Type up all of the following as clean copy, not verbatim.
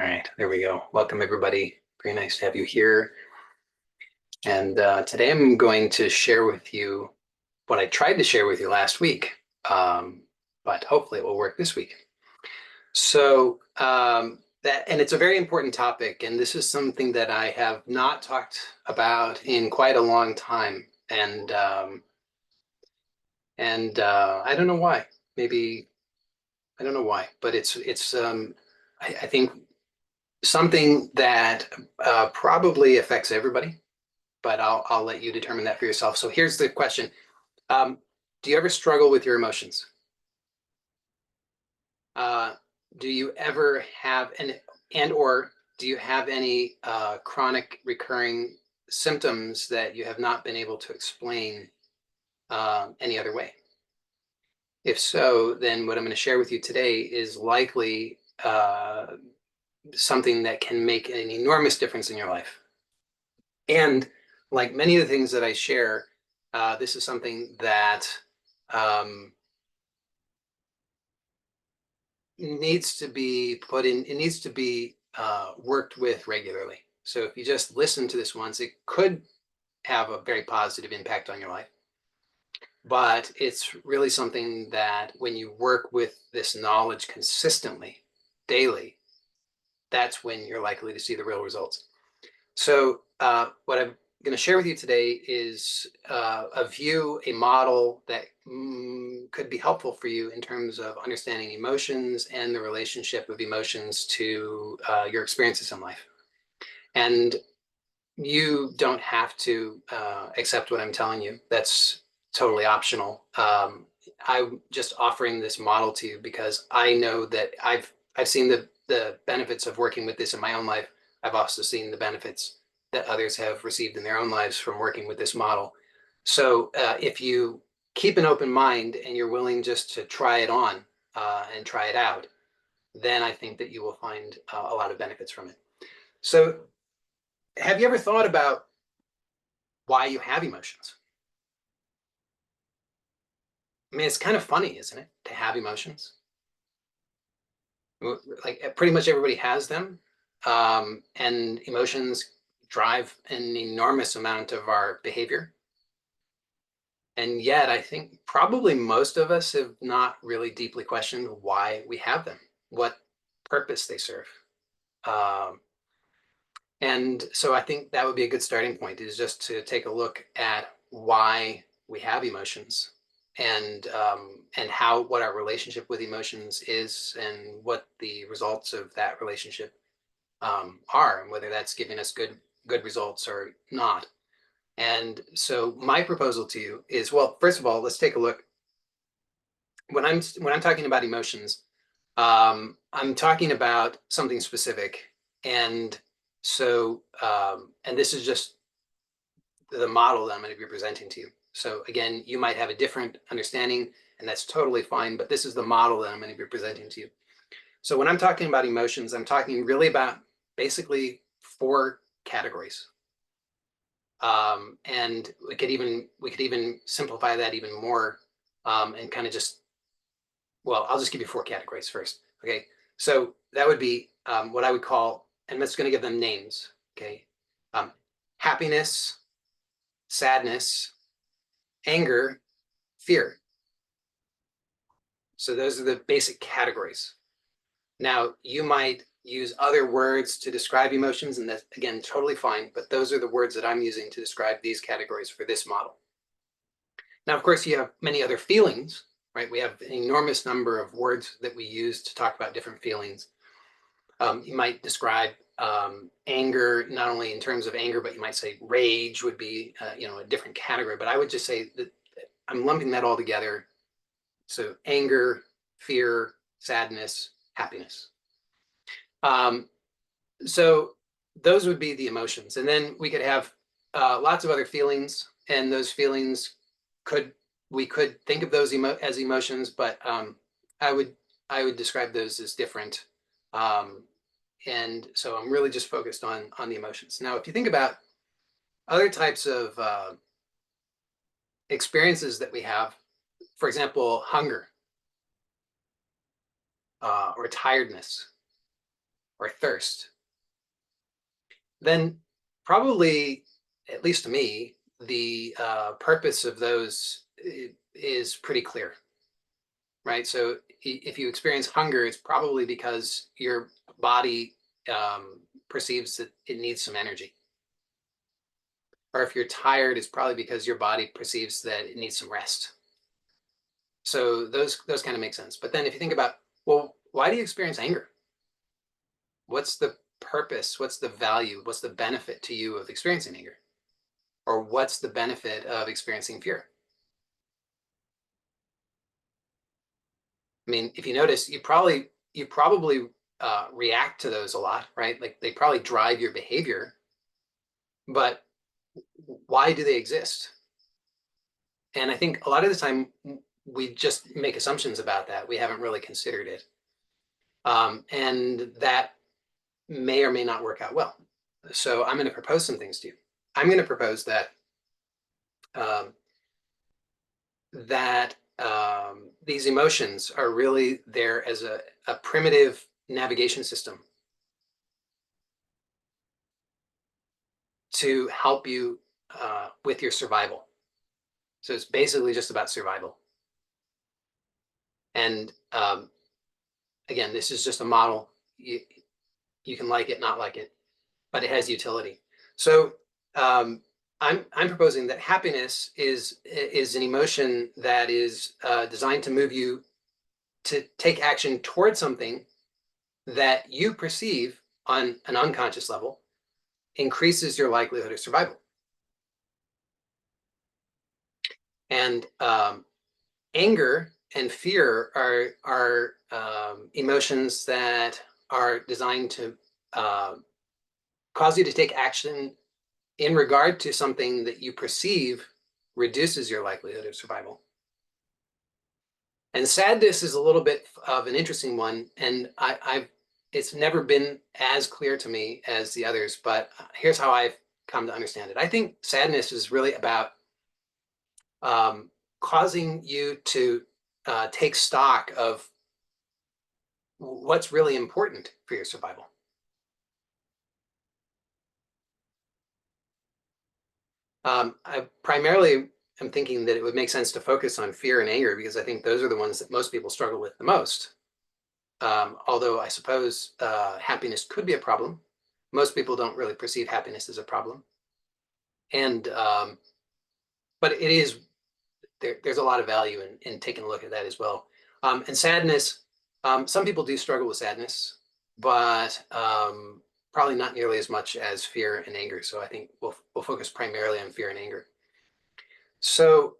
All right, there we go. Welcome, everybody. Very nice to have you here. And today I'm going to share with you what I tried to share with you last week, but hopefully it will work this week. So and it's a very important topic, and this is something that I have not talked about in quite a long time, and I don't know why. Maybe I don't know why, but I think something that probably affects everybody, but I'll let you determine that for yourself. So here's the question. Do you ever struggle with your emotions? Do you ever have or do you have any chronic recurring symptoms that you have not been able to explain any other way? If so, then what I'm going to share with you today is likely something that can make an enormous difference in your life. And like many of the things that I share, this is something that needs to be put in, it needs to be worked with regularly. So if you just listen to this once, it could have a very positive impact on your life. But it's really something that when you work with this knowledge consistently, daily, that's when you're likely to see the real results. So what I'm going to share with you today is a model that could be helpful for you in terms of understanding emotions and the relationship of emotions to your experiences in life. And you don't have to accept what I'm telling you. That's totally optional. I'm just offering this model to you because I know that I've seen the benefits of working with this in my own life. I've also seen the benefits that others have received in their own lives from working with this model. So if you keep an open mind and you're willing just to try it on and try it out, then I think that you will find a lot of benefits from it. So have you ever thought about why you have emotions? I mean, it's kind of funny, isn't it, to have emotions? Like pretty much everybody has them, and emotions drive an enormous amount of our behavior. And yet, I think probably most of us have not really deeply questioned why we have them, what purpose they serve. And so I think that would be a good starting point, is just to take a look at why we have emotions and what our relationship with emotions is and what the results of that relationship are, and whether that's giving us good results or not. And so my proposal to you is, well, first of all, let's take a look. When I'm talking about emotions, I'm talking about something specific. And so, and this is just the model that I'm going to be presenting to you. So again, you might have a different understanding, and that's totally fine, but this is the model that I'm going to be presenting to you. So when I'm talking about emotions, I'm talking really about basically 4 categories. And we could even simplify that even more, and kind of just, well, I'll just give you 4 categories first. Okay, so that would be what I would call, and I'm just going to give them names. Okay, happiness, sadness, anger, fear. So those are the basic categories. Now, you might use other words to describe emotions, and that's, again, totally fine, but those are the words that I'm using to describe these categories for this model. Now, of course, you have many other feelings, right? We have an enormous number of words that we use to talk about different feelings. You might describe anger, not only in terms of anger, but you might say rage would be, a different category. But I would just say that I'm lumping that all together. So anger, fear, sadness, happiness. So those would be the emotions. And then we could have lots of other feelings, and those feelings we could think of those as emotions, but I would describe those as different. And so I'm really just focused on the emotions. Now, if you think about other types of experiences that we have, for example, hunger, or tiredness, or thirst, then probably, at least to me, the purpose of those is pretty clear, right? So if you experience hunger, it's probably because your body perceives that it needs some energy. Or if you're tired, it's probably because your body perceives that it needs some rest. So those kind of make sense. But then if you think about, well, why do you experience anger? What's the purpose? What's the value? What's the benefit to you of experiencing anger? Or what's the benefit of experiencing fear? I mean, if you notice, you probably react to those a lot, right? Like they probably drive your behavior, but why do they exist? And I think a lot of the time we just make assumptions about that. We haven't really considered it. And that may or may not work out well. So I'm going to propose some things to you. I'm going to propose that um, these emotions are really there as a primitive navigation system to help you with your survival. So it's basically just about survival. And again, this is just a model. You can like it, not like it, but it has utility. So I'm proposing that happiness is an emotion that is designed to move you to take action towards something that you perceive on an unconscious level increases your likelihood of survival. And anger and fear are emotions that are designed to cause you to take action in regard to something that you perceive reduces your likelihood of survival. And sadness is a little bit of an interesting one, and it's never been as clear to me as the others, but here's how I've come to understand it. I think sadness is really about causing you to take stock of what's really important for your survival. I primarily am thinking that it would make sense to focus on fear and anger because I think those are the ones that most people struggle with the most. Although I suppose happiness could be a problem. Most people don't really perceive happiness as a problem. And but it is there's a lot of value in taking a look at that as well. And sadness, some people do struggle with sadness, but probably not nearly as much as fear and anger. So I think we'll focus primarily on fear and anger. So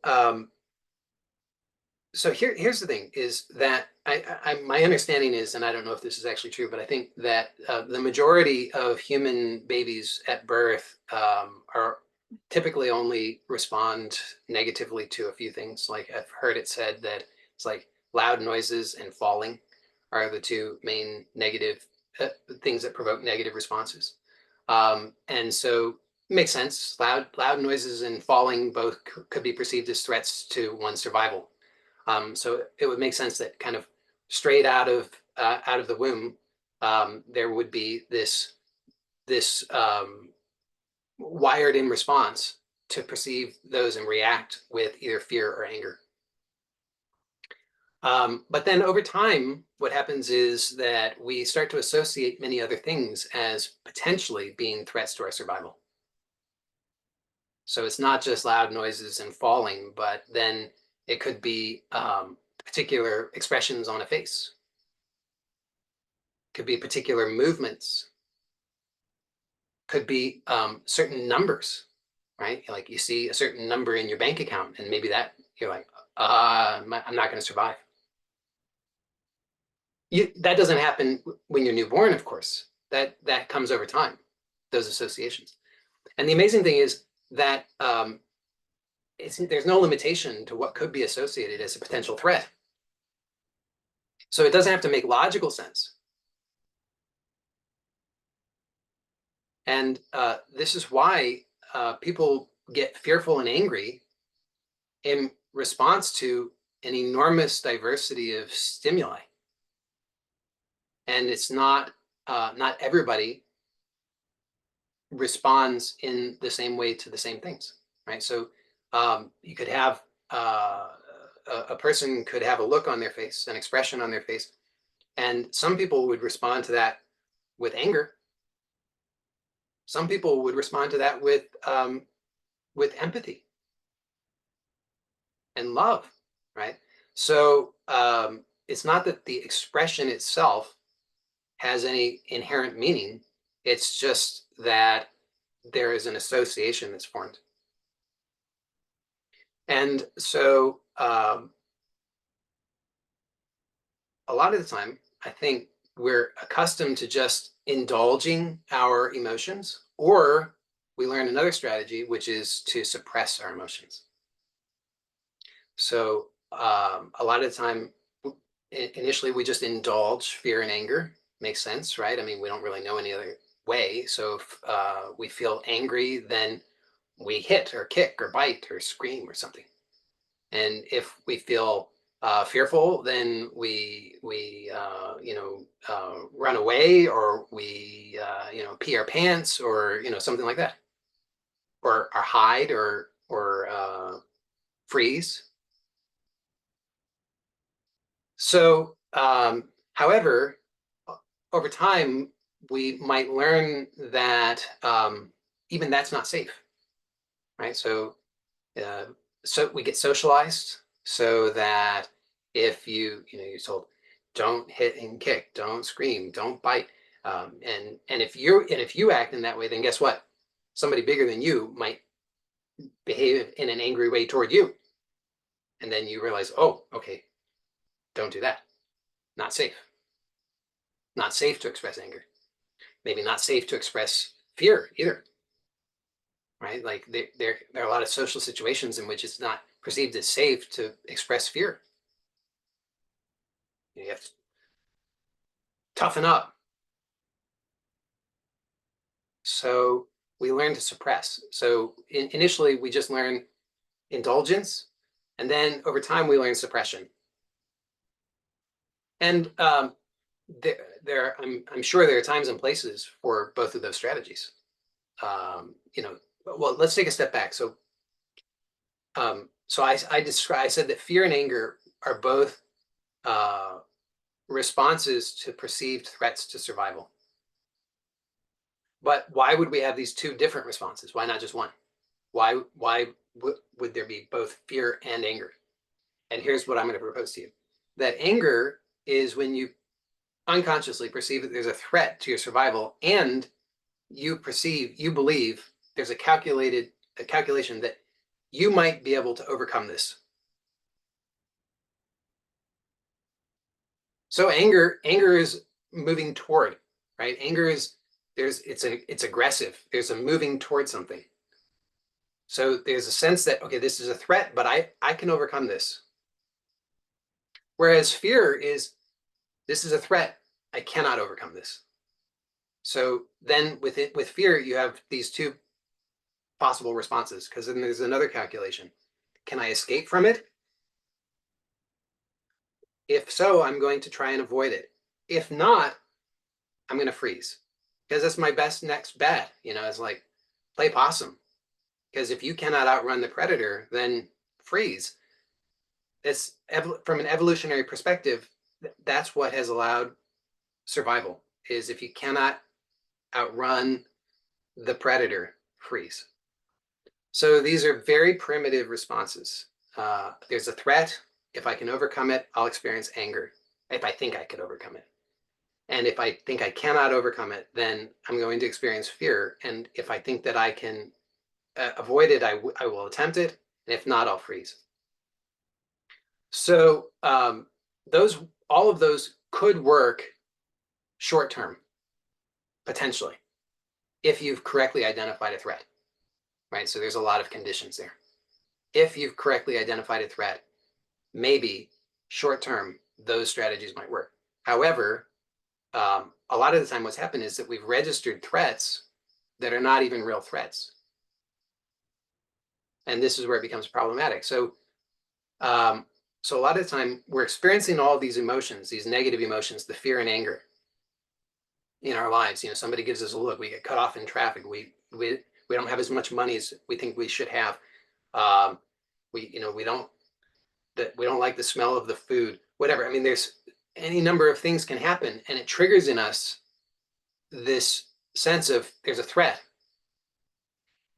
here's the thing: is that my understanding is, and I don't know if this is actually true, but I think that the majority of human babies at birth are typically only respond negatively to a few things. Like I've heard it said that it's like loud noises and falling are the two main negative things that provoke negative responses. And so it makes sense. Loud noises and falling both could be perceived as threats to one's survival. So it would make sense that kind of straight out of the womb, there would be this wired in response to perceive those and react with either fear or anger. But then over time, what happens is that we start to associate many other things as potentially being threats to our survival. So it's not just loud noises and falling, but then it could be particular expressions on a face. Could be particular movements. Could be certain numbers, right? Like you see a certain number in your bank account, and maybe that you're like, I'm not going to survive. That doesn't happen when you're newborn, of course. That comes over time, those associations. And the amazing thing is that there's no limitation to what could be associated as a potential threat. So it doesn't have to make logical sense. And this is why people get fearful and angry in response to an enormous diversity of stimuli. And it's not not everybody responds in the same way to the same things, right? So you could have a person could have a look on their face, an expression on their face, and some people would respond to that with anger. Some people would respond to that with empathy and love, right? So it's not that the expression itself has any inherent meaning. It's just that there is an association that's formed. And so a lot of the time, I think we're accustomed to just indulging our emotions, or we learn another strategy, which is to suppress our emotions. So a lot of the time, initially, we just indulge fear and anger. Makes sense, right? I mean, we don't really know any other way. So if we feel angry, then we hit or kick or bite or scream or something. And if we feel fearful, then we run away, or we pee our pants, or something like that, or hide, or freeze. So, however, over time we might learn that even that's not safe, right? Uh, so we get socialized so that if you're told, don't hit and kick, don't scream, don't bite, and if you act in that way, then guess what? Somebody bigger than you might behave in an angry way toward you, and then you realize, oh, okay, don't do that. Not safe. Not safe to express anger. Maybe not safe to express fear either, right? Like there are a lot of social situations in which it's not perceived as safe to express fear. You have to toughen up. So we learn to suppress. So initially, we just learn indulgence, and then over time, we learn suppression. And I'm sure there are times and places for both of those strategies. Well, let's take a step back. So I said that fear and anger are both responses to perceived threats to survival. But why would we have these two different responses? Why not just one? Why would there be both fear and anger? And here's what I'm going to propose to you. That anger is when you unconsciously perceive that there's a threat to your survival, and you believe there's a calculation that you might be able to overcome this. So anger is moving toward, right? Anger is it's aggressive. There's a moving toward something. So there's a sense that, okay, this is a threat, but I can overcome this. Whereas fear is, this is a threat, I cannot overcome this. So then with fear, you have these two possible responses, because then there's another calculation. Can I escape from it? If so, I'm going to try and avoid it. If not, I'm going to freeze, because that's my best next bet. It's like play possum, because if you cannot outrun the predator, then freeze. It's from an evolutionary perspective, that's what has allowed survival, is if you cannot outrun the predator, freeze. So these are very primitive responses. There's a threat. If I can overcome it, I'll experience anger, if I think I could overcome it. And if I think I cannot overcome it, then I'm going to experience fear. And if I think that I can avoid it, I will attempt it. And if not, I'll freeze. So all of those could work short term, potentially, if you've correctly identified a threat, right? So there's a lot of conditions there. If you've correctly identified a threat, maybe short term, those strategies might work. However, a lot of the time what's happened is that we've registered threats that are not even real threats. And this is where it becomes problematic. So a lot of the time we're experiencing all of these emotions, these negative emotions, the fear and anger. in our lives. Somebody gives us a look, we get cut off in traffic. We don't have as much money as we think we should have. Um, we don't like the smell of the food, whatever. I mean, there's any number of things can happen, and it triggers in us this sense of there's a threat.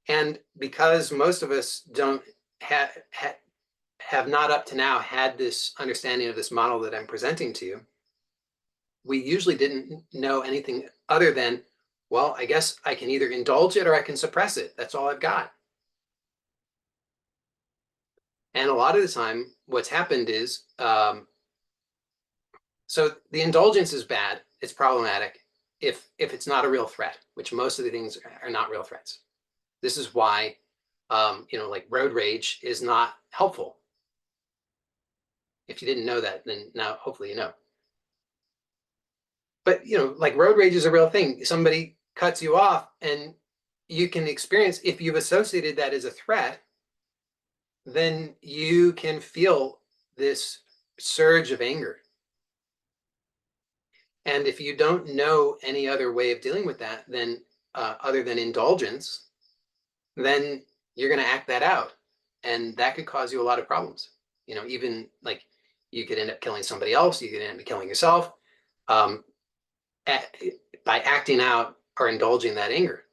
And because most of us don't have not up to now had this understanding of this model that I'm presenting to you, we usually didn't know anything other than, well, I guess I can either indulge it or I can suppress it. That's all I've got. And a lot of the time, what's happened is, so the indulgence is bad. It's problematic if it's not a real threat, which most of the things are not real threats. This is why, like road rage is not helpful. If you didn't know that, then now hopefully you know. But like road rage is a real thing. Somebody cuts you off, and you can experience, if you've associated that as a threat, then you can feel this surge of anger. And if you don't know any other way of dealing with that, then other than indulgence, then you're going to act that out, and that could cause you a lot of problems. Even like you could end up killing somebody else. You could end up killing yourself um, by acting out or indulging that anger,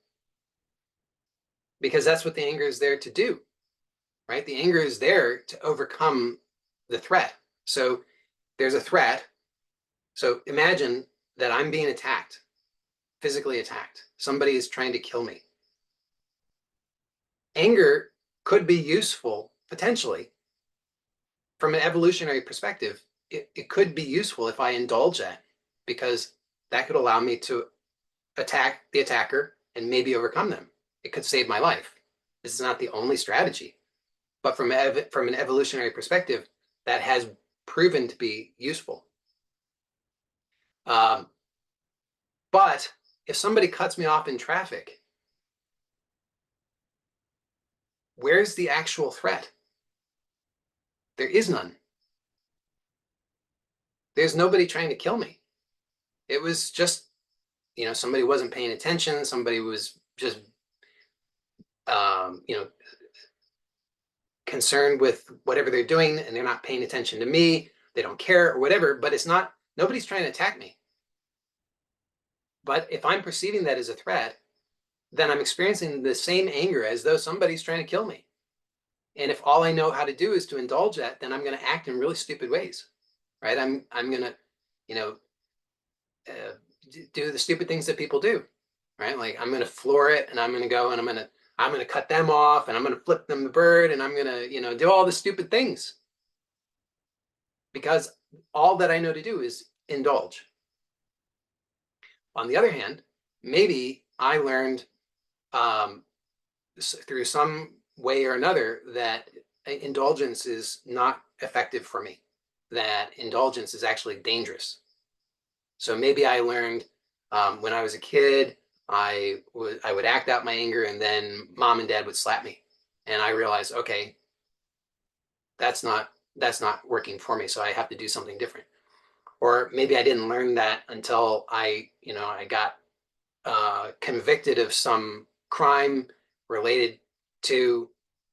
because that's what the anger is there to do, right? The anger is there to overcome the threat. So there's a threat. So imagine that I'm being attacked, physically attacked. Somebody is trying to kill me. Anger could be useful potentially from an evolutionary perspective. It could be useful if I indulge that, because that could allow me to attack the attacker and maybe overcome them. It could save my life. This is not the only strategy, but from an evolutionary perspective, that has proven to be useful. But if somebody cuts me off in traffic, where's the actual threat? There is none. There's nobody trying to kill me. It was just, somebody wasn't paying attention. Somebody was just, um, you know, concerned with whatever they're doing, and they're not paying attention to me. They don't care or whatever, but nobody's trying to attack me. But if I'm perceiving that as a threat, then I'm experiencing the same anger as though somebody's trying to kill me. And if all I know how to do is to indulge that, then I'm going to act in really stupid ways, right? I'm going to, uh, do the stupid things that people do, right? Like I'm going to floor it, and I'm going to go and I'm going to cut them off, and I'm going to flip them the bird, and I'm going to, do all the stupid things, because all that I know to do is indulge. On the other hand, maybe I learned through some way or another that indulgence is not effective for me, that indulgence is actually dangerous. So maybe I learned when I was a kid, I would act out my anger, and then mom and dad would slap me, and I realized, okay, that's not working for me, so I have to do something different. Or maybe I didn't learn that until I got convicted of some crime related to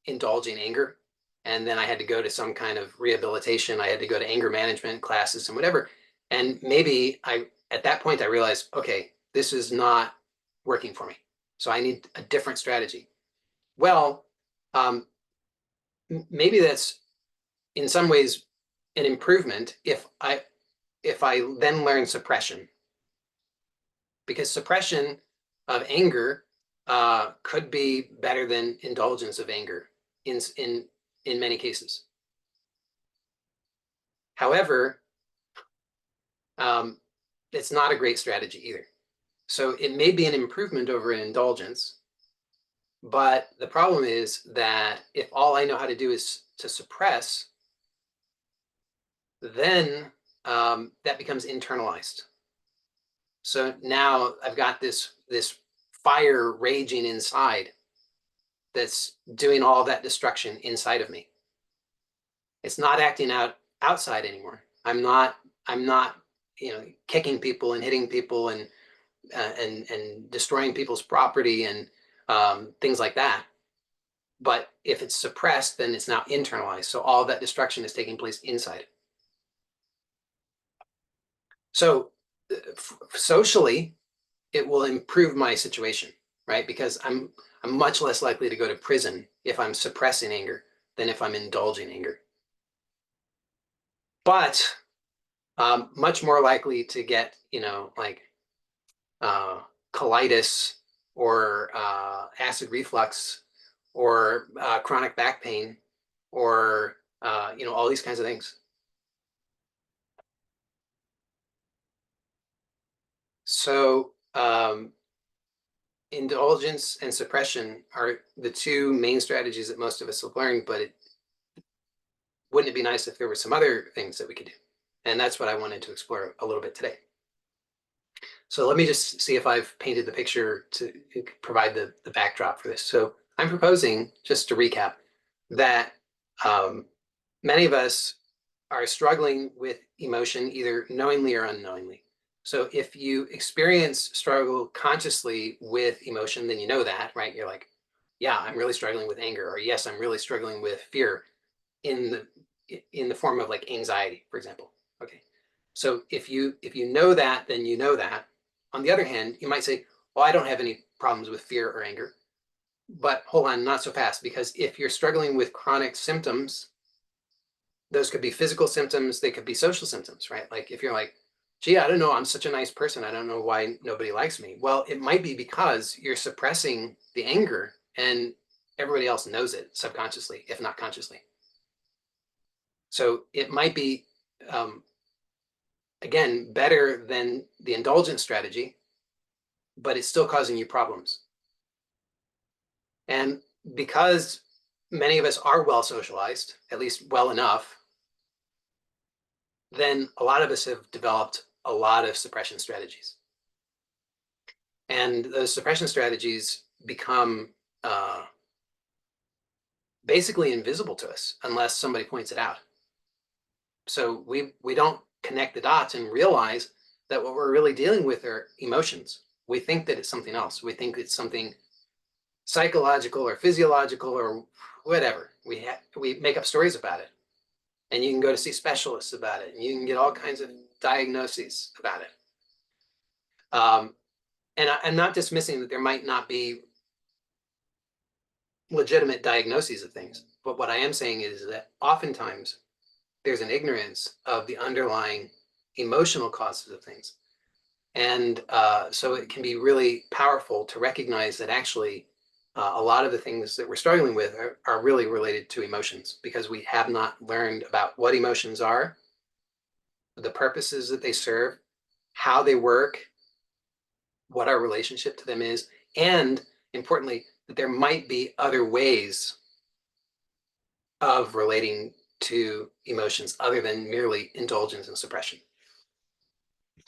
indulging anger. And then I had to go to some kind of rehabilitation. I had to go to anger management classes and whatever. And maybe at that point, I realized, okay, this is not working for me. So I need a different strategy. Well, maybe that's in some ways an improvement if I then learn suppression, because suppression of anger could be better than indulgence of anger in many cases. However, it's not a great strategy either. So it may be an improvement over an indulgence, but the problem is that if all I know how to do is to suppress, then that becomes internalized. So now I've got this fire raging inside that's doing all that destruction inside of me. It's not acting out outside anymore. I'm not kicking people and hitting people and and destroying people's property and things like that. But if it's suppressed, then it's now internalized. So all of that destruction is taking place inside. So socially, it will improve my situation, right? Because I'm much less likely to go to prison if I'm suppressing anger than if I'm indulging anger. But much more likely to get, like uh, colitis or acid reflux or chronic back pain or all these kinds of things. So indulgence and suppression are the two main strategies that most of us have learned, but wouldn't it be nice if there were some other things that we could do? And that's what I wanted to explore a little bit today. So let me just see if I've painted the picture to provide the backdrop for this. So I'm proposing, just to recap, that many of us are struggling with emotion either knowingly or unknowingly. So if you experience struggle consciously with emotion, then you know that, right? You're like, yeah, I'm really struggling with anger, or yes, I'm really struggling with fear in the form of like anxiety, for example. Okay. So if you know that, then you know that. On the other hand, you might say, well, I don't have any problems with fear or anger. But hold on, not so fast, because if you're struggling with chronic symptoms, those could be physical symptoms, they could be social symptoms, right? Like if you're like, gee, I don't know, I'm such a nice person, I don't know why nobody likes me. Well, it might be because you're suppressing the anger and everybody else knows it subconsciously, if not consciously. So it might be, again, better than the indulgent strategy, but it's still causing you problems. And because many of us are well socialized, at least well enough, then a lot of us have developed a lot of suppression strategies. And those suppression strategies become basically invisible to us unless somebody points it out. So we don't connect the dots and realize that what we're really dealing with are emotions. We think that it's something else. We think it's something psychological or physiological or whatever. We make up stories about it, and you can go to see specialists about it, and you can get all kinds of diagnoses about it. And I'm not dismissing that there might not be legitimate diagnoses of things, but what I am saying is that oftentimes there's an ignorance of the underlying emotional causes of things. And so it can be really powerful to recognize that actually a lot of the things that we're struggling with are really related to emotions because we have not learned about what emotions are, the purposes that they serve, how they work, what our relationship to them is, and importantly, that there might be other ways of relating to emotions other than merely indulgence and suppression.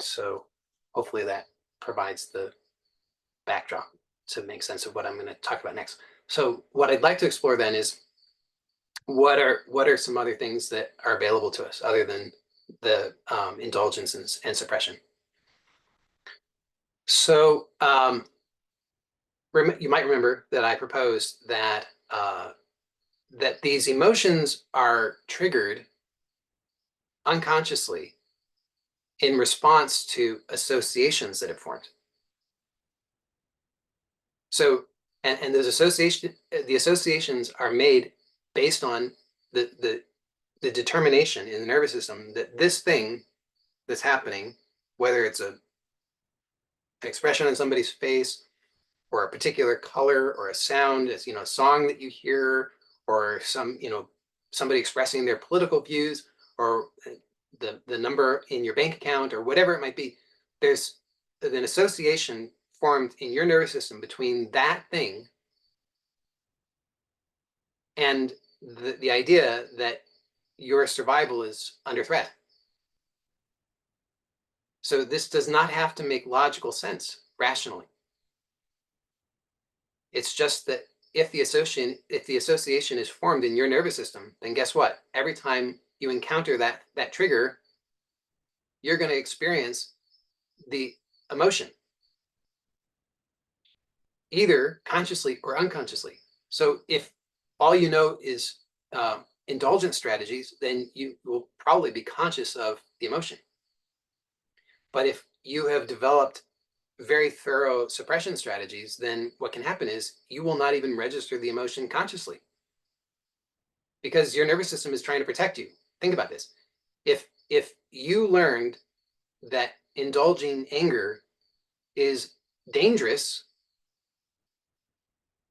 So hopefully that provides the backdrop to make sense of what I'm going to talk about next. So what I'd like to explore then is what are some other things that are available to us other than the indulgence and suppression. So you might remember that I proposed that that these emotions are triggered unconsciously in response to associations that have formed. So, and those the associations are made based on the determination in the nervous system that this thing that's happening, whether it's an expression on somebody's face or a particular color or a sound, as a song that you hear, or somebody expressing their political views, or the number in your bank account, or whatever it might be, there's an association formed in your nervous system between that thing and the idea that your survival is under threat. So this does not have to make logical sense rationally. It's just that if the association is formed in your nervous system, then guess what? Every time you encounter that trigger, you're going to experience the emotion. either consciously or unconsciously. So if all you know is indulgent strategies, then you will probably be conscious of the emotion. But if you have developed very thorough suppression strategies, then what can happen is you will not even register the emotion consciously because your nervous system is trying to protect you. Think about this. If you learned that indulging anger is dangerous,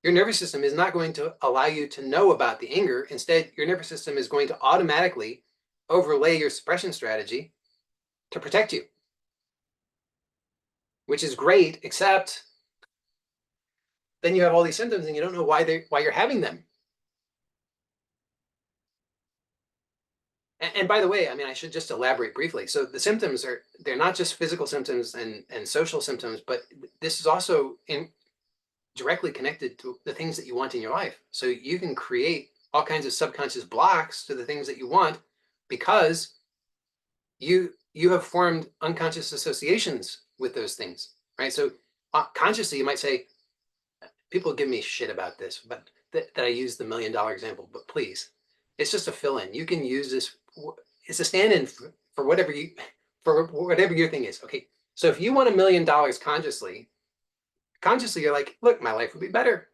your nervous system is not going to allow you to know about the anger. Instead, your nervous system is going to automatically overlay your suppression strategy to protect you, which is great, except then you have all these symptoms and you don't know why you're having them. And by the way, I mean, I should just elaborate briefly. So the symptoms they're not just physical symptoms and social symptoms, but this is also directly connected to the things that you want in your life. So you can create all kinds of subconscious blocks to the things that you want because you have formed unconscious associations with those things, right? So consciously, you might say, people give me shit about this, but that I use the $1 million example, but please, it's just a fill-in. You can use this. It's a stand-in for whatever your thing is. Okay, so if you want $1 million consciously, you're like, look, my life would be better.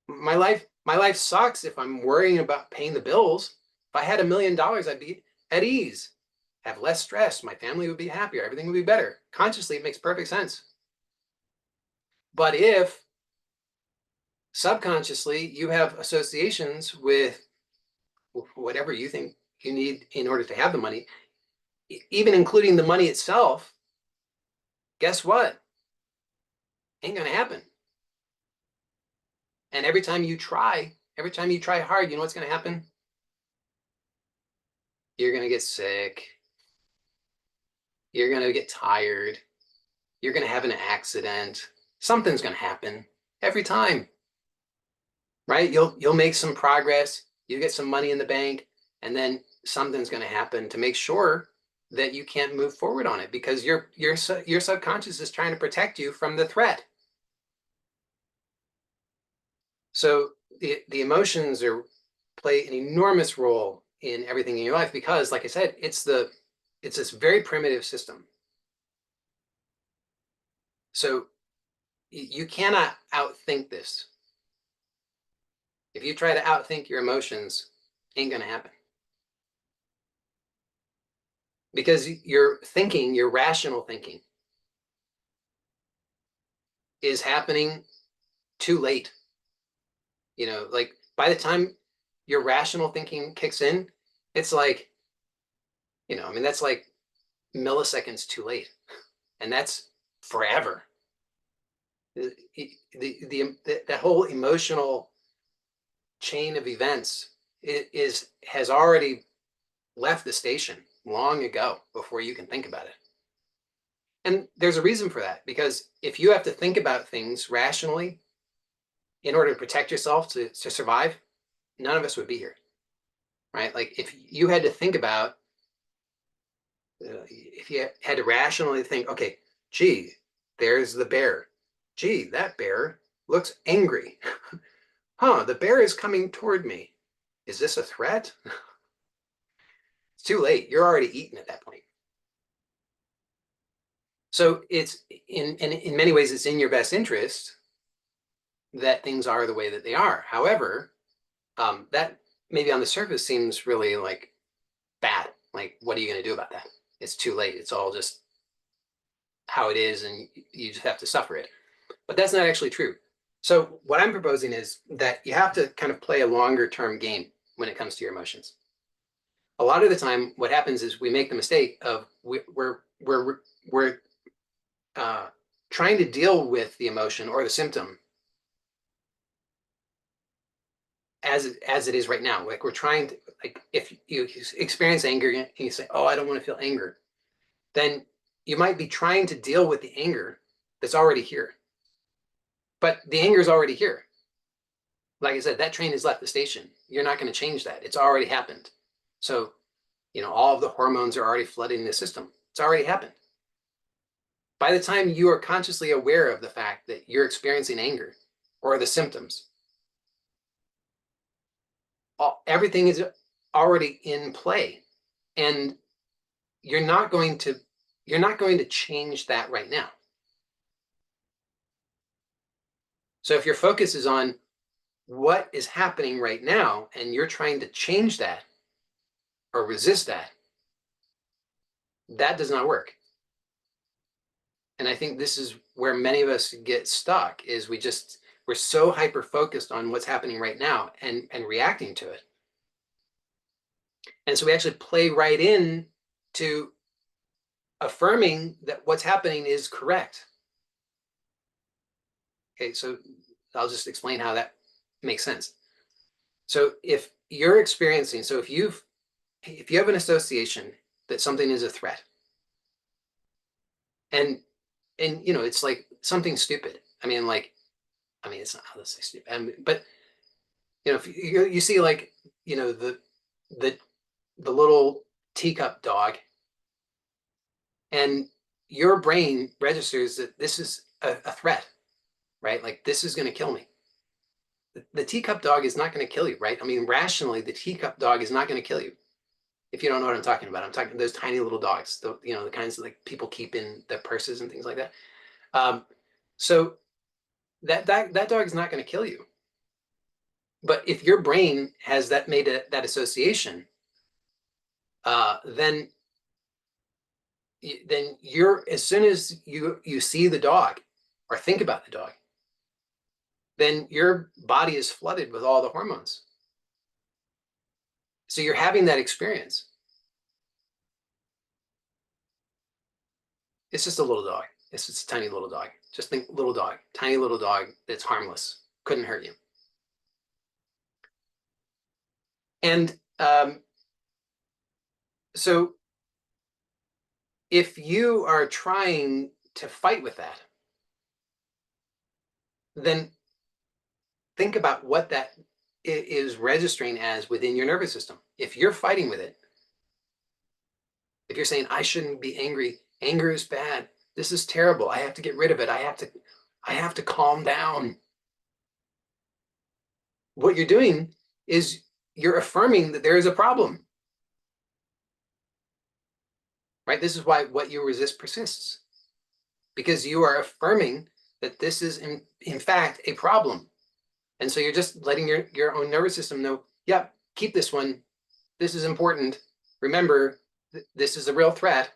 My life sucks if I'm worrying about paying the bills. If I had $1 million, I'd be at ease, have less stress. My family would be happier. Everything would be better. Consciously, it makes perfect sense. But if subconsciously you have associations with whatever you think you need in order to have the money, even including the money itself, guess what? Ain't gonna happen. And every time you try hard, you know what's gonna happen? You're gonna get sick. You're gonna get tired. You're gonna have an accident. Something's gonna happen every time, right? You'll make some progress. You get some money in the bank, and then something's gonna happen to make sure that you can't move forward on it because your subconscious is trying to protect you from the threat. So the emotions play an enormous role in everything in your life because, like I said, it's this very primitive system. So you cannot outthink this. If you try to outthink your emotions, ain't gonna happen. Because your rational thinking is happening too late. Like by the time your rational thinking kicks in, it's like, I mean, that's like milliseconds too late. And that's forever. That whole emotional chain of events has already left the station long ago before you can think about it. And there's a reason for that, because if you have to think about things rationally in order to protect yourself to survive, none of us would be here, right? Like if you had to think about, if you had to rationally think, okay, gee, there's the bear. Gee, that bear looks angry. Huh, the bear is coming toward me. Is this a threat? It's too late. You're already eaten at that point. So it's in many ways, it's in your best interest that things are the way that they are. However, that maybe on the surface seems really like bad. Like, what are you going to do about that? It's too late. It's all just how it is, and you just have to suffer it. But that's not actually true. So what I'm proposing is that you have to kind of play a longer term game when it comes to your emotions. A lot of the time, what happens is we make the mistake of we're trying to deal with the emotion or the symptom as it is right now. Like we're trying to, like if you experience anger and you say, "Oh, I don't want to feel anger," then you might be trying to deal with the anger that's already here. But the anger is already here. Like I said, that train has left the station. You're not going to change that. It's already happened. So, all of the hormones are already flooding the system. It's already happened. By the time you are consciously aware of the fact that you're experiencing anger or the symptoms, everything is already in play, and you're not going to you're not going to change that right now. So if your focus is on what is happening right now and you're trying to change that or resist that, that does not work. And I think this is where many of us get stuck, is we're so hyper focused on what's happening right now and reacting to it. And so we actually play right in to affirming that what's happening is correct. Okay, so I'll just explain how that makes sense. So if you're experiencing, so if you have an association that something is a threat, and it's like something stupid. It's not, let's say stupid, but if you see, like, the the little teacup dog, and your brain registers that this is a threat, right? Like, this is going to kill me. The teacup dog is not going to kill you, right? I mean, rationally, the teacup dog is not going to kill you. If you don't know what I'm talking about, I'm talking those tiny little dogs, the kinds of, like, people keep in their purses and things like that. So that dog is not going to kill you. But if your brain has made that association, then you're, as soon as you see the dog or think about the dog, then your body is flooded with all the hormones. So you're having that experience. It's just a little dog. It's just a tiny little dog. Just think little dog, tiny little dog that's harmless, couldn't hurt you. And so if you are trying to fight with that, then think about what that is registering as within your nervous system. If you're fighting with it, if you're saying, I shouldn't be angry, anger is bad, this is terrible, I have to get rid of it, I have to calm down. What you're doing is you're affirming that there is a problem. Right? This is why what you resist persists. Because you are affirming that this is in fact a problem. And so you're just letting your own nervous system know, yeah, keep this one. This is important. Remember, this is a real threat,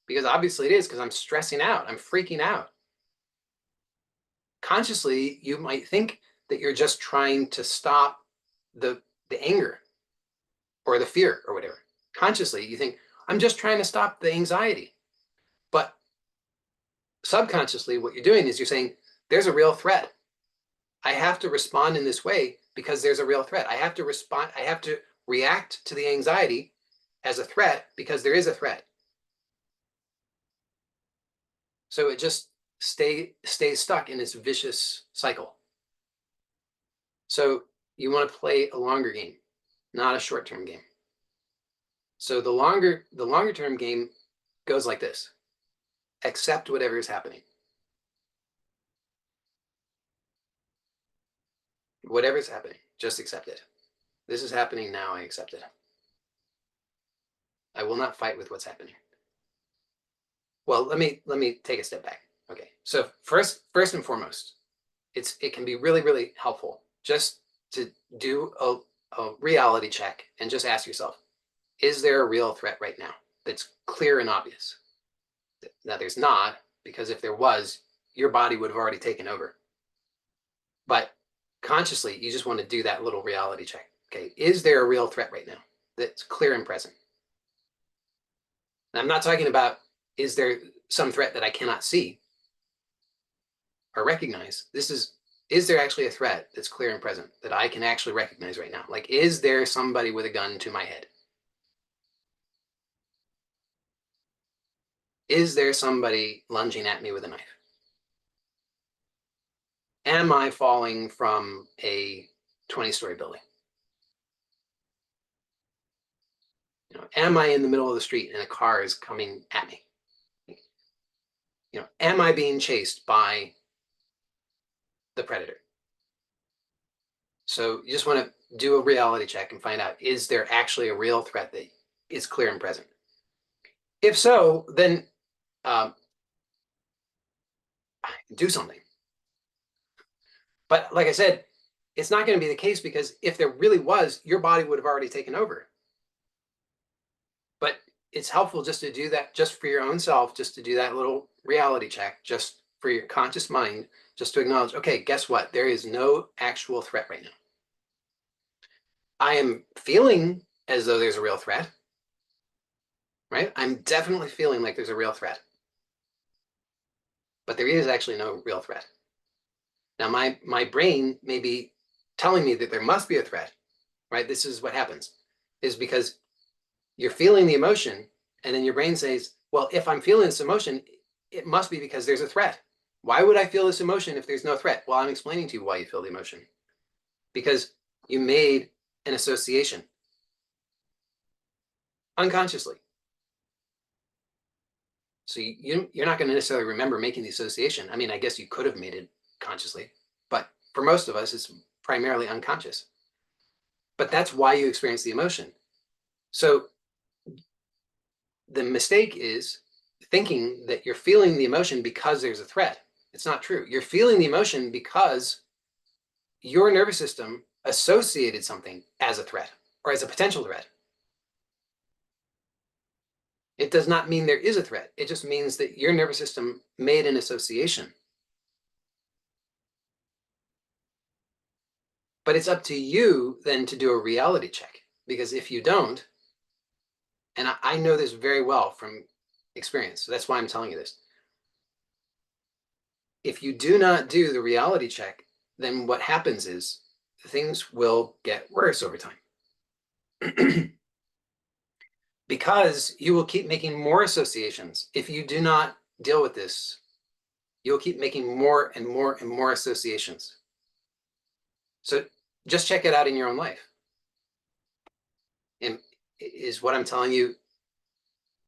because obviously it is, because I'm stressing out. I'm freaking out. Consciously, you might think that you're just trying to stop the anger or the fear or whatever. Consciously, you think, I'm just trying to stop the anxiety. But subconsciously, what you're doing is you're saying, there's a real threat. I have to respond in this way because there's a real threat. I have to react to the anxiety as a threat because there is a threat. So it just stays stuck in this vicious cycle. So you want to play a longer game, not a short-term game. So the longer term game goes like this: accept whatever is happening. Whatever is happening, just accept it. This is happening now, I accept it. I will not fight with what's happening. Well, let me take a step back. Okay, so first and foremost, it can be really, really helpful just to do a reality check and just ask yourself, is there a real threat right now that's clear and obvious? Now, there's not, because if there was, your body would have already taken over. But consciously, you just want to do that little reality check. Okay, is there a real threat right now that's clear and present? And I'm not talking about, is there some threat that I cannot see or recognize? Is there actually a threat that's clear and present that I can actually recognize right now? Like, is there somebody with a gun to my head? Is there somebody lunging at me with a knife? Am I falling from a 20-story building? Am I in the middle of the street and a car is coming at me? am I being chased by the predator? So you just want to do a reality check and find out, is there actually a real threat that is clear and present? If so, then um, do something. But like I said, it's not going to be the case, because if there really was, your body would have already taken over. But it's helpful just to do that, just for your own self, just to do that little reality check, just for your conscious mind, just to acknowledge, okay, guess what? There is no actual threat right now. I am feeling as though there's a real threat, right? I'm definitely feeling like there's a real threat, but there is actually no real threat. Now, my brain may be telling me that there must be a threat, right? This is what happens, is because you're feeling the emotion, and then your brain says, well, if I'm feeling this emotion, it must be because there's a threat. Why would I feel this emotion if there's no threat? Well, I'm explaining to you why you feel the emotion, because you made an association unconsciously. So you're not going to necessarily remember making the association. I mean, I guess you could have made it consciously, but for most of us, it's primarily unconscious. But that's why you experience the emotion. So the mistake is thinking that you're feeling the emotion because there's a threat. It's not true. You're feeling the emotion because your nervous system associated something as a threat or as a potential threat. It does not mean there is a threat. It just means that your nervous system made an association. But it's up to you then to do a reality check, because if you don't, and I know this very well from experience, so that's why I'm telling you this. If you do not do the reality check, then what happens is things will get worse over time. Because you will keep making more associations. If you do not deal with this, you'll keep making more and more and more associations. So just check it out in your own life. And is what I'm telling you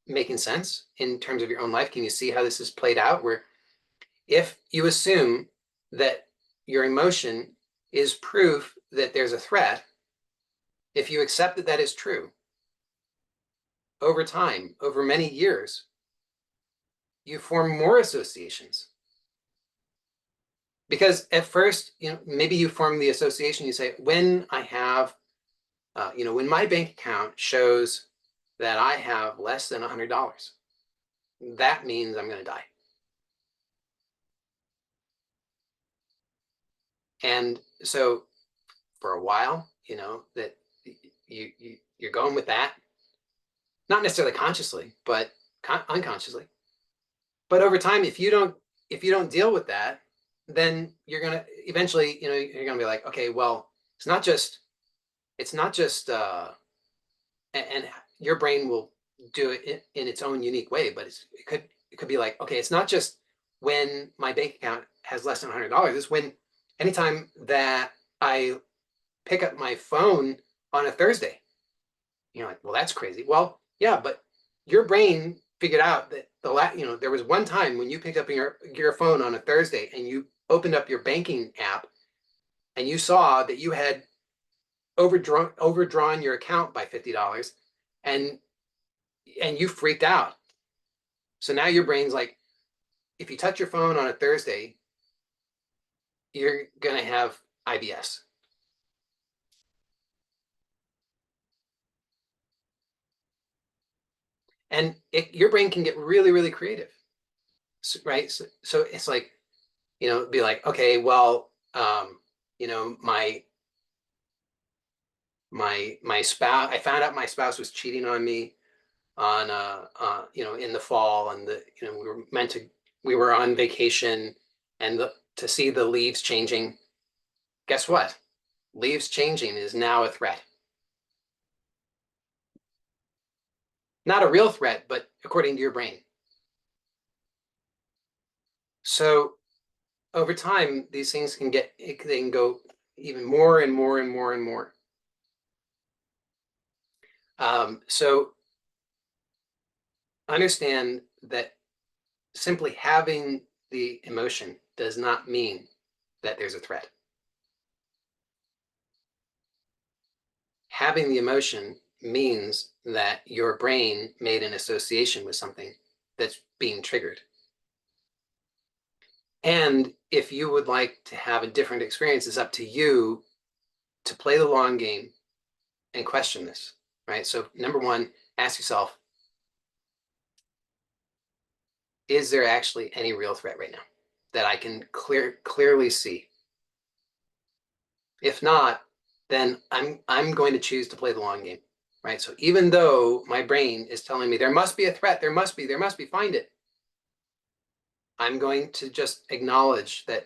making sense in terms of your own life? Can you see how this is played out? Where if you assume that your emotion is proof that there's a threat, if you accept that that is true, over time, over many years, you form more associations. Because at first, maybe you form the association, you say, when I have, when my bank account shows that I have less than $100, that means I'm going to die. And so for a while, that you're going with that, not necessarily consciously, but unconsciously. But over time, if you don't deal with that, then you're going to eventually, you're going to be like, okay, well, it's not just and your brain will do it in its own unique way, but it could be like, okay, it's not just when my bank account has less than $100. It's when anytime that I pick up my phone on a Thursday. You're like, well, that's crazy. Well, yeah, but your brain figured out that there was one time when you picked up your phone on a Thursday and you opened up your banking app and you saw that you had overdrawn your account by $50, and you freaked out. So now your brain's like, if you touch your phone on a Thursday, you're gonna have IBS. And your brain can get really, really creative, right? So it's like, be like, okay, well, my spouse, I found out my spouse was cheating on me on in the fall, and we were on vacation, and to see the leaves changing. Guess what? Leaves changing is now a threat. Not a real threat, but according to your brain. So over time, these things they can go even more and more and more and more. So understand that simply having the emotion does not mean that there's a threat. Having the emotion means that your brain made an association with something that's being triggered. And if you would like to have a different experience, it's up to you to play the long game and question this, right? So, number one, ask yourself, is there actually any real threat right now that I can clearly see? If not, then I'm going to choose to play the long game, right? So even though my brain is telling me there must be a threat, there must be, find it, I'm going to just acknowledge that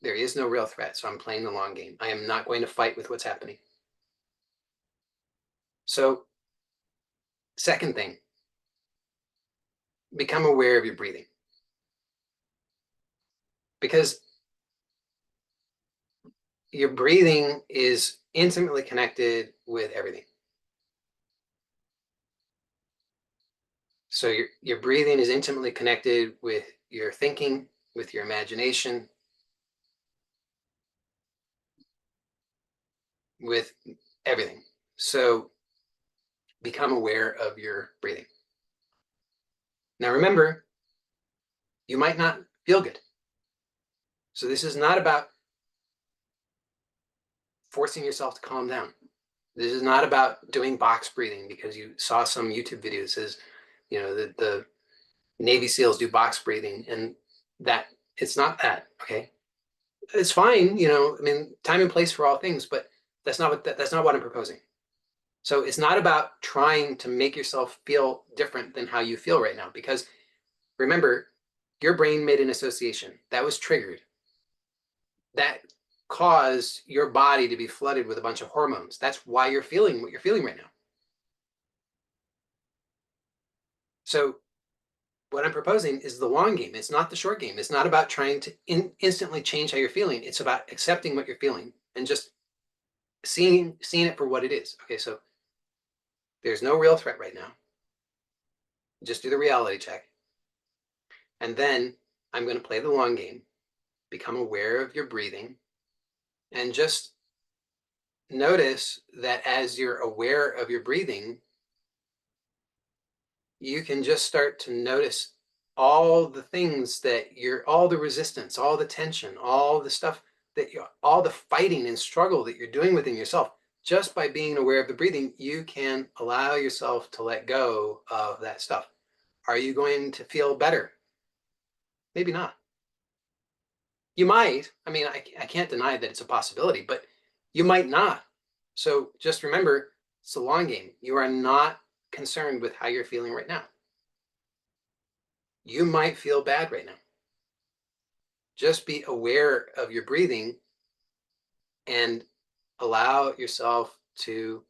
there is no real threat. So I'm playing the long game. I am not going to fight with what's happening. So, second thing, become aware of your breathing, because your breathing is intimately connected with everything. So your breathing is intimately connected with your thinking, with your imagination, with everything. So become aware of your breathing. Now remember, you might not feel good. So this is not about forcing yourself to calm down. This is not about doing box breathing because you saw some YouTube video that says, the Navy SEALs do box breathing, and that it's not that. Okay, it's fine. I mean, time and place for all things, but that's not what I'm proposing. So it's not about trying to make yourself feel different than how you feel right now, because remember, your brain made an association that was triggered, that caused your body to be flooded with a bunch of hormones. That's why you're feeling what you're feeling right now. So what I'm proposing is the long game. It's not the short game. It's not about trying to instantly change how you're feeling. It's about accepting what you're feeling and just seeing it for what it is. Okay, so there's no real threat right now. Just do the reality check. And then I'm going to play the long game, become aware of your breathing, and just notice that as you're aware of your breathing, you can just start to notice all the things all the resistance, all the tension, all the stuff all the fighting and struggle that you're doing within yourself. Just by being aware of the breathing, you can allow yourself to let go of that stuff. Are you going to feel better? Maybe not. You might. I mean, I can't deny that it's a possibility, but you might not. So just remember, it's a long game. You are not concerned with how you're feeling right now. You might feel bad right now. Just be aware of your breathing and allow yourself to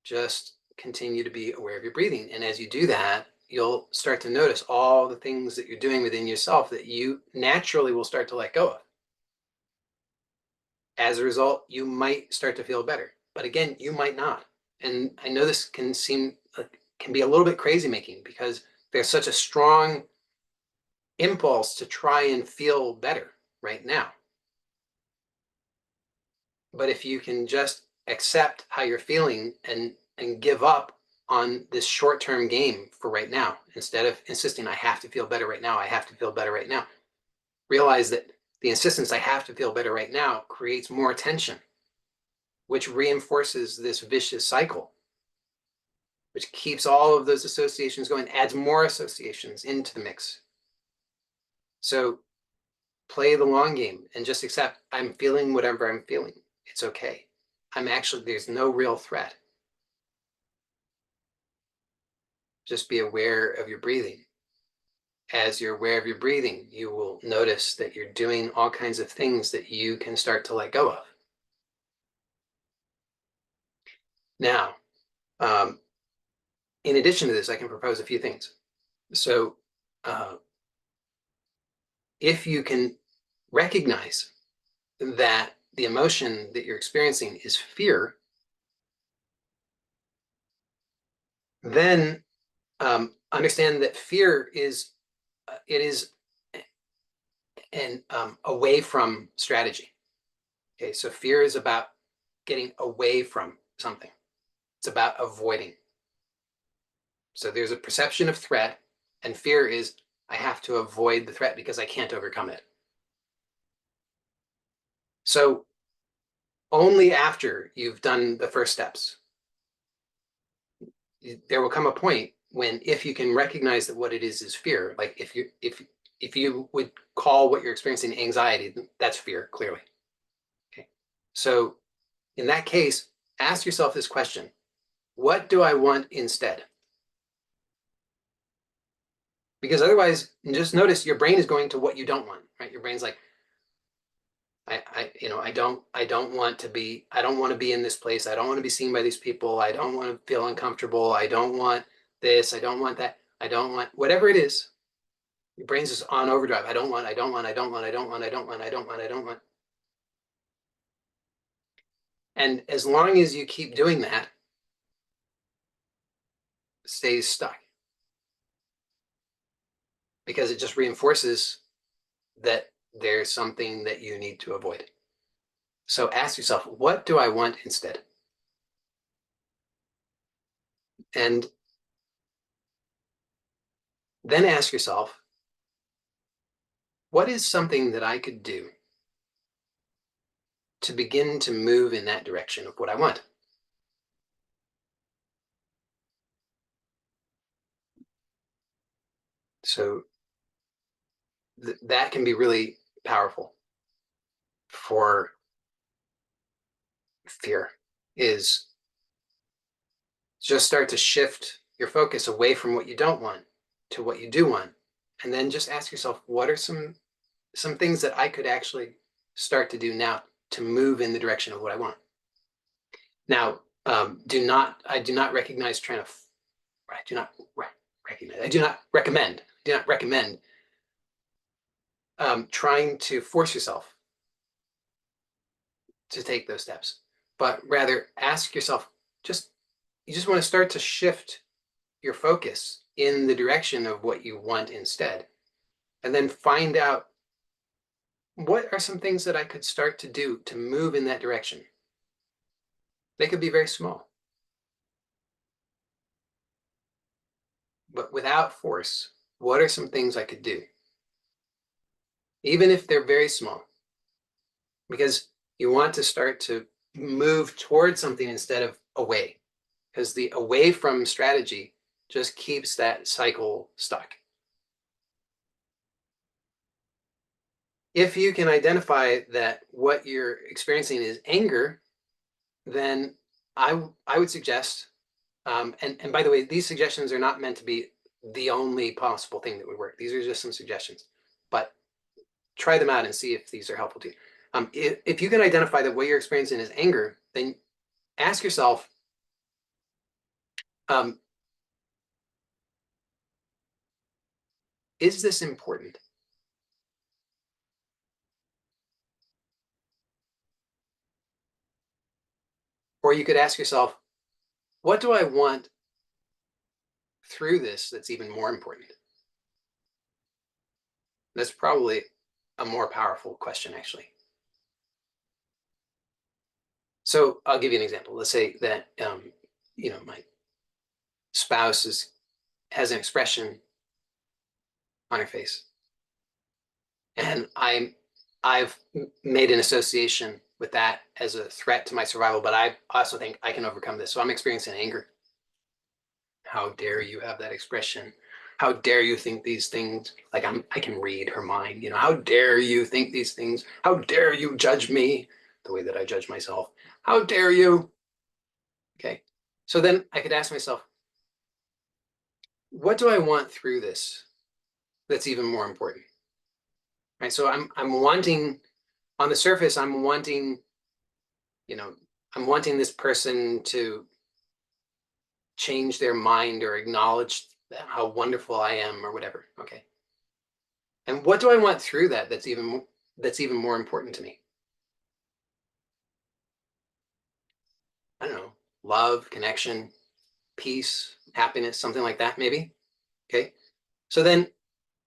just continue to be aware of your breathing. And as you do that, you'll start to notice all the things that you're doing within yourself that you naturally will start to let go of. As a result, you might start to feel better. But again, you might not. And I know this can be a little bit crazy making because there's such a strong impulse to try and feel better right now. But if you can just accept how you're feeling and give up on this short-term game for right now, instead of insisting I have to feel better right now, I have to feel better right now, realize that the insistence I have to feel better right now creates more tension, which reinforces this vicious cycle, which keeps all of those associations going, adds more associations into the mix. So play the long game and just accept I'm feeling whatever I'm feeling. It's okay. There's no real threat. Just be aware of your breathing. As you're aware of your breathing, you will notice that you're doing all kinds of things that you can start to let go of. Now, in addition to this, I can propose a few things. So, if you can recognize that the emotion that you're experiencing is fear, then understand that fear is it is and away from strategy. Okay, so fear is about getting away from something. It's about avoiding. So there's a perception of threat, and fear is I have to avoid the threat because I can't overcome it. So only after you've done the first steps, there will come a point when, if you can recognize that what it is fear, like if you would call what you're experiencing anxiety, that's fear, clearly. Okay. So in that case, ask yourself this question: what do I want instead? Because otherwise, just notice your brain is going to what you don't want, right? Your brain's like, I don't want to be, I don't want to be in this place. I don't want to be seen by these people. I don't want to feel uncomfortable. I don't want this. I don't want that. I don't want whatever it is. Your brain's just on overdrive. I don't want, I don't want, I don't want, I don't want, I don't want, I don't want, I don't want. And as long as you keep doing that, it stays stuck, because it just reinforces that there's something that you need to avoid. So ask yourself, what do I want instead? And then ask yourself, what is something that I could do to begin to move in that direction of what I want? So that can be really powerful for fear, is just start to shift your focus away from what you don't want to what you do want. And then just ask yourself, what are some things that I could actually start to do now to move in the direction of what I want? Now, I do not recognize trying to, I do not recognize, I do not recommend trying to force yourself to take those steps, but rather ask yourself, you just want to start to shift your focus in the direction of what you want instead. And then find out, what are some things that I could start to do to move in that direction? They could be very small, but without force, what are some things I could do? Even if they're very small, because you want to start to move towards something instead of away, because the away from strategy just keeps that cycle stuck. If you can identify that what you're experiencing is anger, then I would suggest, and by the way, these suggestions are not meant to be the only possible thing that would work. These are just some suggestions, but try them out and see if these are helpful to you. If you can identify that what you're experiencing is anger, then ask yourself, um, is this important? Or you could ask yourself, what do I want through this that's even more important? That's probably a more powerful question, actually. So I'll give you an example. Let's say that my spouse has an expression on her face, and I've made an association with that as a threat to my survival, but I also think I can overcome this. So I'm experiencing anger. How dare you have that expression? How dare you think these things? Like, I can read her mind. How dare you think these things? How dare you judge me the way that I judge myself? How dare you? Okay. So then I could ask myself, what do I want through this that's even more important? Right. So I'm wanting, on the surface, I'm wanting, you know, I'm wanting this person to change their mind or acknowledge how wonderful I am or whatever. Okay. And what do I want through that that's even more important to me? I don't know, love, connection, peace, happiness, something like that, maybe. Okay. So then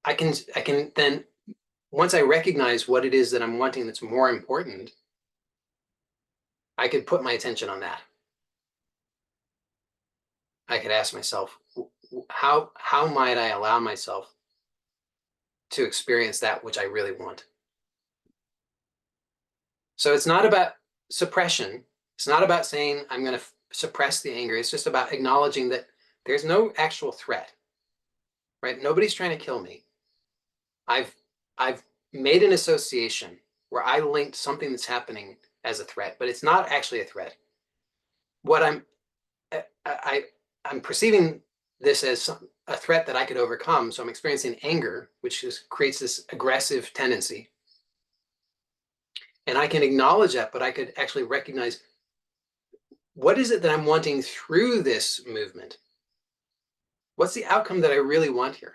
I can then, once I recognize what it is that I'm wanting that's more important, I could put my attention on that. I could ask myself, how might I allow myself to experience that which I really want? So it's not about suppression. It's not about saying I'm going to suppress the anger. It's just about acknowledging that there's no actual threat, right? Nobody's trying to kill me. I've I've made an association where I linked something that's happening as a threat, but it's not actually a threat. What I I'm perceiving this as a threat that I could overcome. So I'm experiencing anger, which creates this aggressive tendency. And I can acknowledge that, but I could actually recognize, what is it that I'm wanting through this movement? What's the outcome that I really want here?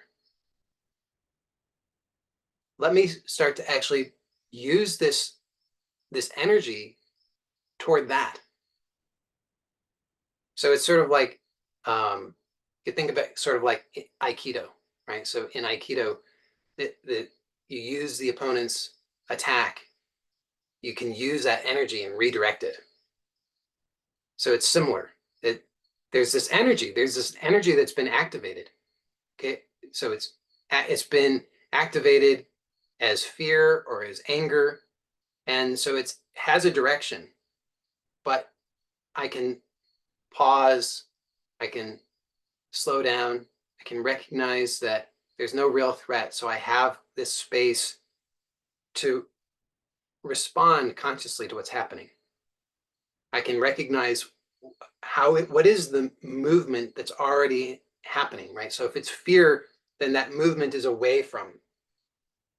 Let me start to actually use this energy toward that. So it's sort of like, you think of it sort of like Aikido, right? So in Aikido, you use the opponent's attack, you can use that energy and redirect it. So it's similar. There's this energy that's been activated. Okay, so it's been activated as fear or as anger, and so it has a direction. But I can pause, I can slow down, I can recognize that there's no real threat. So I have this space to respond consciously to what's happening. I can recognize what is the movement that's already happening, right? So if it's fear, then that movement is away from,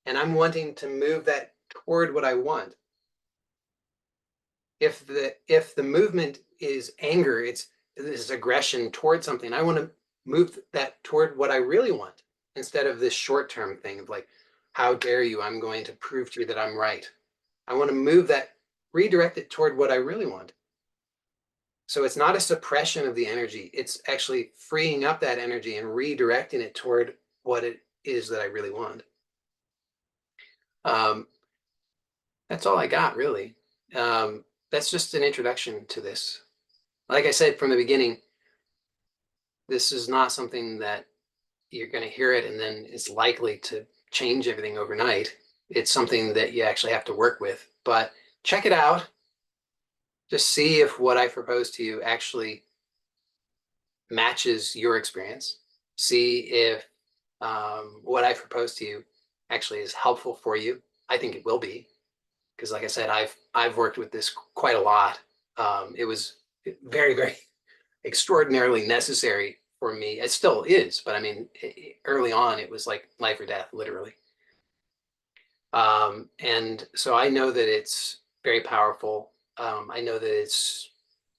and I'm wanting to move that toward what I want. If the movement is anger, it's this aggression toward something, I want to move that toward what I really want, instead of this short-term thing of like, how dare you, I'm going to prove to you that I'm right. I want to move that, redirect it toward what I really want. So it's not a suppression of the energy. It's actually freeing up that energy and redirecting it toward what it is that I really want. Um, that's all I got, really. That's just an introduction to this. Like I said from the beginning, this is not something that you're going to hear it and then it's likely to change everything overnight. It's something that you actually have to work with. But check it out. Just see if what I propose to you actually matches your experience. See if what I propose to you actually is helpful for you. I think it will be, because like I said, I've worked with this quite a lot. It was very, very extraordinarily necessary for me. It still is, but I mean, early on, it was like life or death, literally. And so I know that it's very powerful. I know that it's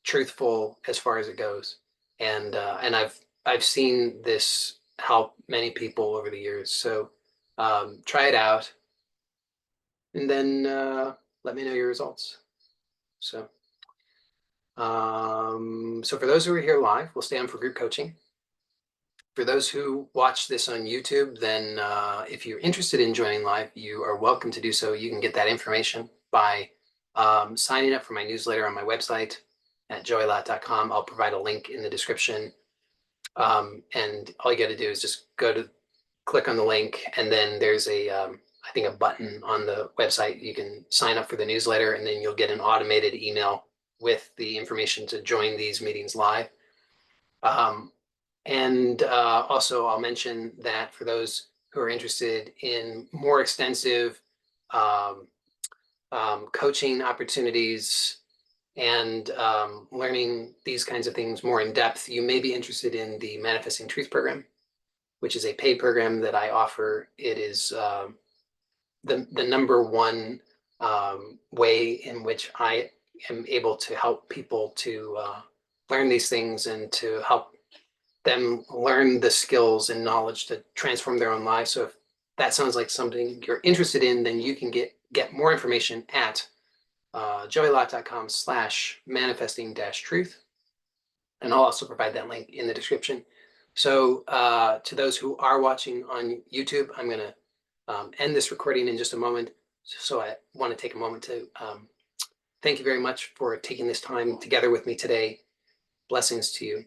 truthful as far as it goes, and I've seen this help many people over the years. So try it out, and then let me know your results. So so for those who are here live, we'll stay on for group coaching. For those who watch this on YouTube, then if you're interested in joining live, you are welcome to do so. You can get that information by signing up for my newsletter on my website at joylot.com. I'll provide a link in the description. And all you got to do is just click on the link, and then there's I think a button on the website. You can sign up for the newsletter, and then you'll get an automated email with the information to join these meetings live. And also, I'll mention that for those who are interested in more extensive um, coaching opportunities and learning these kinds of things more in depth, you may be interested in the Manifesting Truth program, which is a paid program that I offer. It is the number one way in which I am able to help people to learn these things and to help them learn the skills and knowledge to transform their own lives. So if that sounds like something you're interested in, then you can get more information at joeylott.com/manifesting-truth. And I'll also provide that link in the description. So to those who are watching on YouTube, I'm going to end this recording in just a moment. So I want to take a moment to thank you very much for taking this time together with me today. Blessings to you.